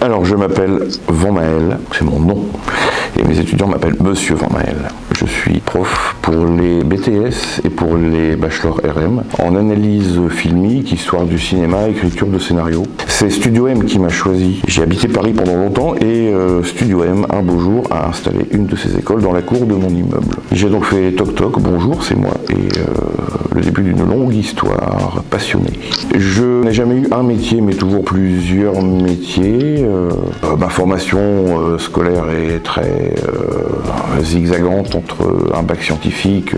Alors, je m'appelle Van Maël, c'est mon nom, et mes étudiants m'appellent Monsieur Van Maël. Je suis prof pour les BTS et pour les bachelors RM en analyse filmique, histoire du cinéma, écriture de scénario. C'est Studio M qui m'a choisi. J'ai habité Paris pendant longtemps et Studio M, un beau jour, a installé une de ses écoles dans la cour de mon immeuble. J'ai donc fait toc toc, bonjour, c'est moi, et le début d'une longue histoire passionnée. Je n'ai jamais eu un métier, mais toujours plusieurs métiers. Ma formation scolaire est très zigzagante entre un bac scientifique,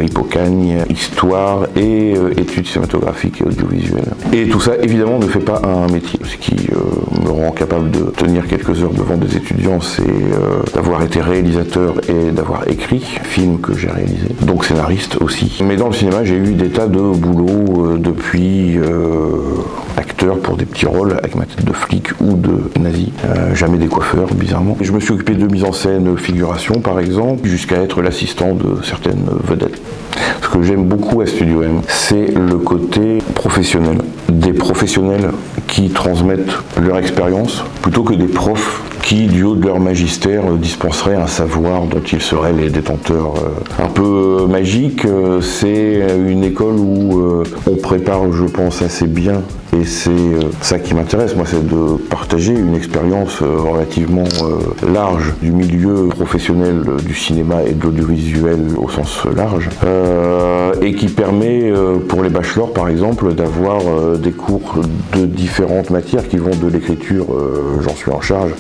Hippocagne, histoire et études cinématographiques et audiovisuelles. Et tout ça, évidemment, ne fait pas un métier. Ce qui me rend capable de tenir quelques heures devant des étudiants, c'est d'avoir été réalisateur et d'avoir écrit films que j'ai réalisés, donc scénariste aussi. Mais dans le cinéma, j'ai eu des tas de boulots depuis acteur pour des petits rôles avec ma tête de flic ou de nazi, jamais des coiffeurs, bizarrement. Et je me suis occupé de mise en scène, figuration par exemple, jusqu'à être l'assistant de certaines vedettes. Ce que j'aime beaucoup à Studio M, c'est le côté professionnel. Des professionnels qui transmettent leur expérience plutôt que des profs qui, du haut de leur magistère, dispenseraient un savoir dont ils seraient les détenteurs. Un peu magique, c'est une école où on prépare, je pense, assez bien. Et c'est ça qui m'intéresse, moi, c'est de partager une expérience relativement large du milieu professionnel du cinéma et de l'audiovisuel au sens large, et qui permet, pour les bachelors par exemple, d'avoir des cours de différentes matières qui vont de l'écriture, j'en suis en charge,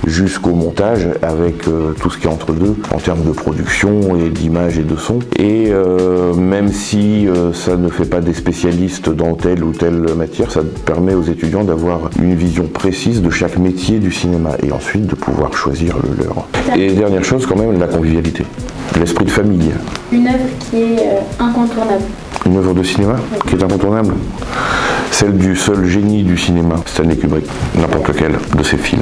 jusqu'au montage, avec tout ce qui est entre deux, en termes de production et d'image et de son. Et même si ça ne fait pas des spécialistes dans telle ou telle matière, ça permet aux étudiants d'avoir une vision précise de chaque métier du cinéma et ensuite de pouvoir choisir le leur. Et dernière chose quand même, la convivialité, l'esprit de famille. Une œuvre qui est incontournable. Une œuvre de cinéma qui est incontournable, celle du seul génie du cinéma, Stanley Kubrick, n'importe lequel de ses films.